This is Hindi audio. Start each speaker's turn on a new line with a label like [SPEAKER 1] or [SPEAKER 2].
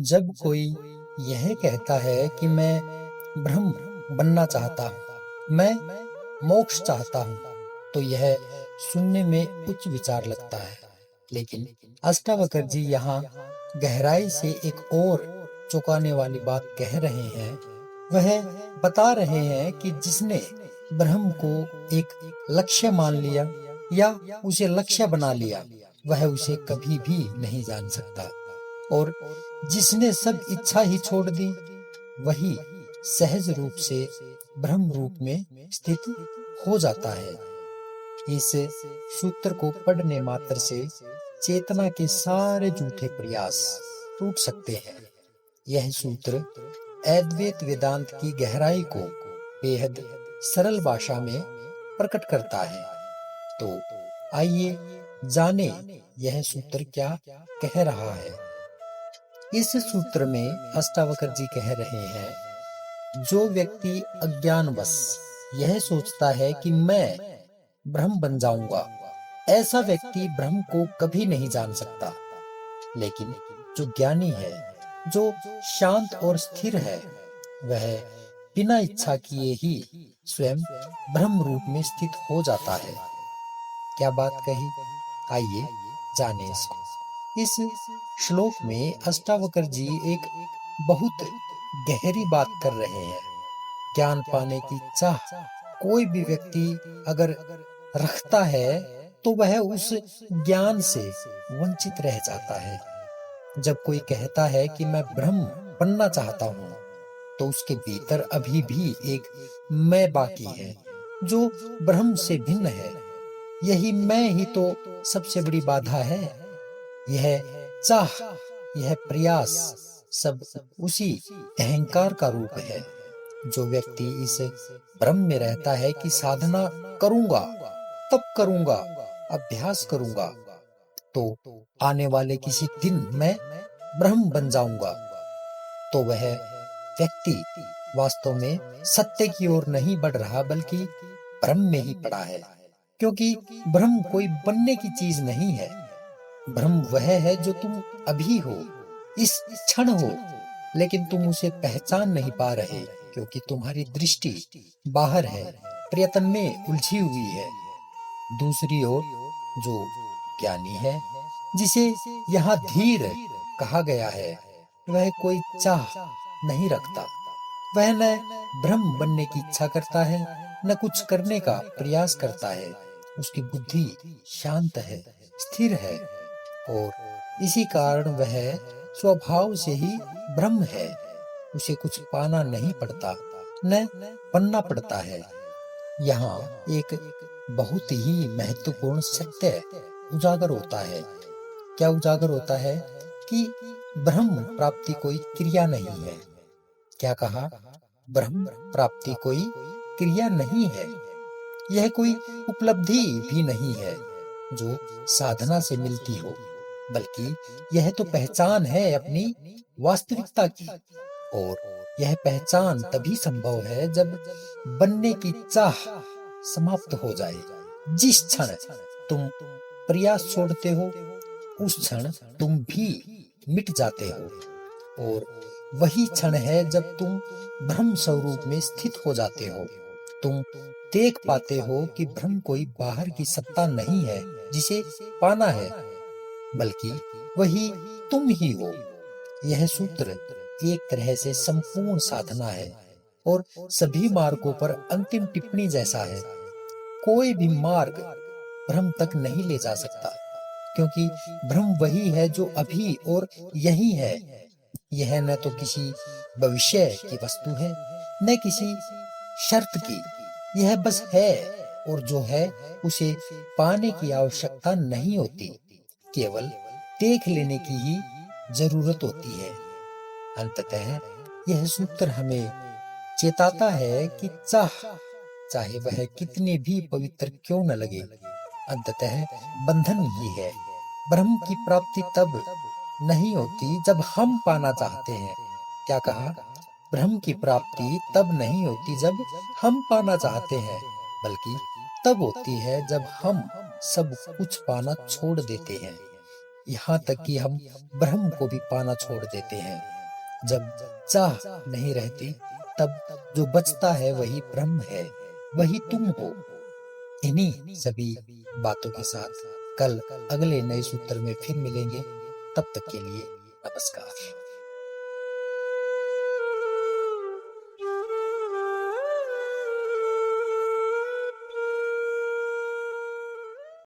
[SPEAKER 1] जब कोई यह कहता है कि मैं ब्रह्म बनना चाहता हूँ, मैं मोक्ष चाहता हूँ, तो यह सुनने में उच्च विचार लगता है। लेकिन अष्टावक्र जी यहाँ गहराई से एक और चौंकाने वाली बात कह रहे हैं। वह बता रहे हैं कि जिसने ब्रह्म को एक लक्ष्य मान लिया या उसे लक्ष्य बना लिया, वह उसे कभी भी नहीं जान सकता। और जिसने सब इच्छा ही छोड़ दी, वही सहज रूप से ब्रह्म रूप में स्थित हो जाता है। इस सूत्र को पढ़ने मात्र से चेतना के सारे झूठे प्रयास टूट सकते हैं। यह सूत्र अद्वैत वेदांत की गहराई को बेहद सरल भाषा में प्रकट करता है। तो आइए जाने यह सूत्र क्या कह रहा है। इस सूत्र में अष्टावक्र जी कह रहे हैं, जो व्यक्ति अज्ञानवश यह सोचता है कि मैं ब्रह्म बन जाऊंगा, ऐसा व्यक्ति ब्रह्म को कभी नहीं जान सकता। लेकिन जो ज्ञानी है, जो शांत और स्थिर है, वह बिना इच्छा किए ही स्वयं ब्रह्म रूप में स्थित हो जाता है। क्या बात कही, आइए जाने इसको। इस श्लोक में अष्टावक्र जी एक बहुत गहरी बात कर रहे हैं। ज्ञान पाने की चाह कोई भी व्यक्ति अगर रखता है, तो वह उस ज्ञान से वंचित रह जाता है। जब कोई कहता है कि मैं ब्रह्म बनना चाहता हूँ, तो उसके भीतर अभी भी एक मैं बाकी है, जो ब्रह्म से भिन्न है। यही मैं ही तो सबसे बड़ी बाधा है। यह चाह, यह प्रयास सब उसी अहंकार का रूप है। जो व्यक्ति इस भ्रम में रहता है कि साधना करूंगा, तप करूंगा, अभ्यास करूंगा, तो आने वाले किसी दिन मैं ब्रह्म बन जाऊंगा, तो वह व्यक्ति वास्तव में सत्य की ओर नहीं बढ़ रहा, बल्कि भ्रम में ही पड़ा है। क्योंकि ब्रह्म कोई बनने की चीज नहीं है। ब्रह्म वह है जो तुम अभी हो, इस क्षण हो, लेकिन तुम उसे पहचान नहीं पा रहे, क्योंकि तुम्हारी दृष्टि बाहर है, प्रयत्न में उलझी हुई है। दूसरी ओर जो ज्ञानी है, जिसे यहाँ धीर कहा गया है, वह कोई चाह नहीं रखता। वह न ब्रह्म बनने की इच्छा करता है, न कुछ करने का प्रयास करता है। उसकी बुद्धि शांत है, स्थिर है, और इसी कारण वह स्वभाव से ही ब्रह्म है। उसे कुछ पाना नहीं पड़ता, न बनना पड़ता है। यहाँ एक बहुत ही महत्वपूर्ण सत्य उजागर होता है। क्या उजागर होता है? कि ब्रह्म प्राप्ति कोई क्रिया नहीं है। क्या कहा? ब्रह्म प्राप्ति कोई क्रिया नहीं है। यह कोई उपलब्धि भी नहीं है जो साधना से मिलती हो, बल्कि यह तो पहचान है अपनी वास्तविकता की। और यह पहचान तभी संभव है जब बनने की चाह समाप्त हो जाए। जिस क्षण तुम प्रयास छोड़ते हो, उस क्षण तुम भी मिट जाते हो। और वही क्षण है जब तुम ब्रह्म स्वरूप में स्थित हो जाते हो। तुम देख पाते हो कि ब्रह्म कोई बाहर की सत्ता नहीं है जिसे पाना है, बल्कि वही तुम ही हो। यह सूत्र एक तरह से संपूर्ण साधना है और सभी मार्गों पर अंतिम टिप्पणी जैसा है। कोई भी मार्ग ब्रह्म तक नहीं ले जा सकता, क्योंकि ब्रह्म वही है जो अभी और यही है। यह न तो किसी भविष्य की वस्तु है, न किसी शर्त की। यह बस है, और जो है उसे पाने की आवश्यकता नहीं होती, केवल देख लेने की ही जरूरत होती है। अंततः यह सूत्र हमें चेताता है कि चाहे वह कितनी भी पवित्र क्यों न लगे, अंततः बंधन ही है। ब्रह्म की प्राप्ति तब नहीं होती जब हम पाना चाहते हैं। क्या कहा? ब्रह्म की प्राप्ति तब नहीं होती जब हम पाना चाहते हैं, बल्कि तब होती है जब हम सब कुछ पाना छोड़ देते हैं। यहाँ तक कि हम ब्रह्म को भी पाना छोड़ देते हैं। जब चाह नहीं रहती, तब जो बचता है वही ब्रह्म है, वही तुम हो। इन्हीं सभी बातों के साथ कल अगले नए सूत्र में फिर मिलेंगे। तब तक के लिए नमस्कार।